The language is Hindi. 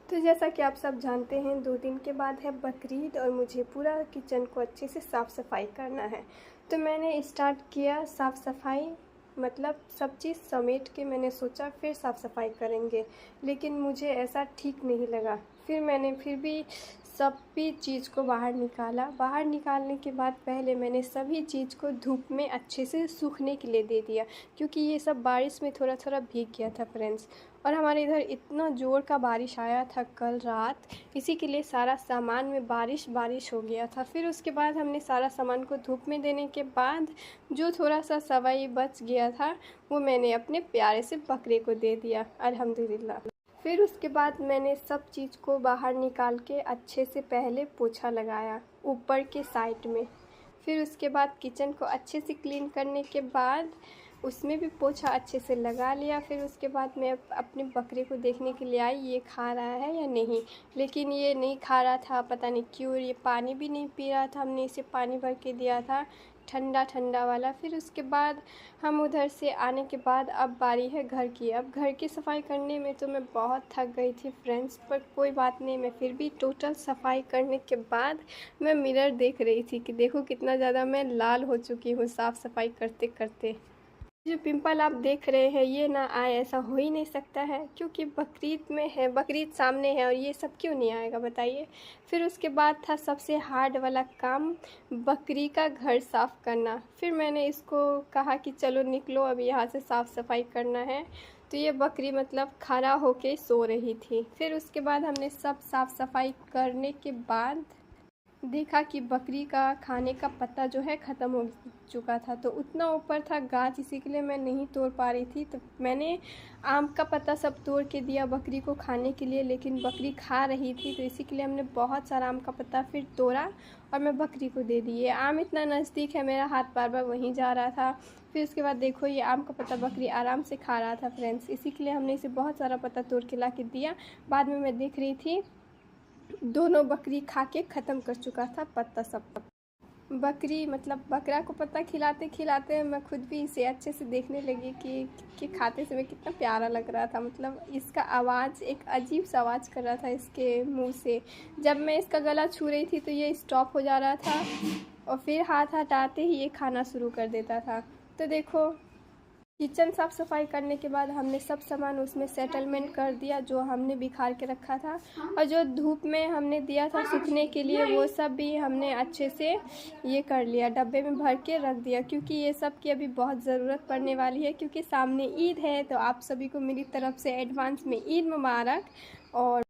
तो जैसा कि आप सब जानते हैं 2 दिन के बाद है बकरीद और मुझे पूरा किचन को अच्छे से साफ़ सफाई करना है। तो मैंने स्टार्ट किया साफ़ सफाई, मतलब सब चीज़ समेट के मैंने सोचा फिर साफ़ सफाई करेंगे, लेकिन मुझे ऐसा ठीक नहीं लगा। फिर भी सभी चीज़ को बाहर निकाला। बाहर निकालने के बाद पहले मैंने सभी चीज़ को धूप में अच्छे से सूखने के लिए दे दिया, क्योंकि ये सब बारिश में थोड़ा थोड़ा भीग गया था फ्रेंड्स। और हमारे इधर इतना ज़ोर का बारिश आया था कल रात, इसी के लिए सारा सामान में बारिश हो गया था। फिर उसके बाद हमने सारा सामान को धूप में देने के बाद जो थोड़ा सा सवाई बच गया था वो मैंने अपने प्यारे से बकरे को दे दिया, अल्हम्दुलिल्लाह। फिर उसके बाद मैंने सब चीज़ को बाहर निकाल के अच्छे से पहले पोछा लगाया ऊपर के साइड में। फिर उसके बाद किचन को अच्छे से क्लीन करने के बाद उसमें भी पोछा अच्छे से लगा लिया। फिर उसके बाद मैं अपने बकरे को देखने के लिए आई ये खा रहा है या नहीं, लेकिन ये नहीं खा रहा था, पता नहीं क्यों। ये पानी भी नहीं पी रहा था, हमने इसे पानी भर के दिया था ठंडा ठंडा वाला। फिर उसके बाद हम उधर से आने के बाद अब बारी है घर की। अब घर की सफाई करने में तो मैं बहुत थक गई थी फ्रेंड्स, पर कोई बात नहीं, मैं फिर भी टोटल सफाई करने के बाद मैं मिरर देख रही थी कि देखो कितना ज़्यादा मैं लाल हो चुकी हूँ साफ़ सफाई करते करते। जो पिंपल आप देख रहे हैं ये ना आए, ऐसा हो ही नहीं सकता है, क्योंकि बकरीद में है, बकरीद सामने है और ये सब क्यों नहीं आएगा बताइए। फिर उसके बाद था सबसे हार्ड वाला काम, बकरी का घर साफ़ करना। फिर मैंने इसको कहा कि चलो निकलो अब यहाँ से साफ़ सफाई करना है। तो ये बकरी मतलब खड़ा होके सो रही थी। फिर उसके बाद हमने सब साफ़ सफाई करने के बाद देखा कि बकरी का खाने का पत्ता जो है ख़त्म हो चुका था। तो उतना ऊपर था गाछ, इसी के लिए मैं नहीं तोड़ पा रही थी। तो मैंने आम का पत्ता सब तोड़ के दिया बकरी को खाने के लिए, लेकिन बकरी खा रही थी तो इसी के लिए हमने बहुत सारा आम का पत्ता फिर तोड़ा और मैं बकरी को दे दी। ये आम इतना नज़दीक है, मेरा हाथ बार बार वहीं जा रहा था। फिर उसके बाद देखो ये आम का पत्ता बकरी आराम से खा रहा था फ्रेंड्स, इसी के लिए हमने इसे बहुत सारा पत्ता तोड़ के ला के दिया। बाद में मैं देख रही थी दोनों बकरी खा के ख़त्म कर चुका था पत्ता सब। बकरी मतलब बकरा को पत्ता खिलाते खिलाते मैं खुद भी इसे अच्छे से देखने लगी कि खाते समय कितना प्यारा लग रहा था। मतलब इसका आवाज़ एक अजीब सा आवाज़ कर रहा था इसके मुंह से। जब मैं इसका गला छू रही थी तो ये स्टॉप हो जा रहा था और फिर हाथ हटाते ही ये खाना शुरू कर देता था। तो देखो किचन साफ़ सफाई करने के बाद हमने सब सामान उसमें सेटलमेंट कर दिया जो हमने बिखार के रखा था, और जो धूप में हमने दिया था सूखने के लिए वो सब भी हमने अच्छे से ये कर लिया, डब्बे में भर के रख दिया, क्योंकि ये सब की अभी बहुत ज़रूरत पड़ने वाली है, क्योंकि सामने ईद है। तो आप सभी को मेरी तरफ से एडवांस में ईद मुबारक। और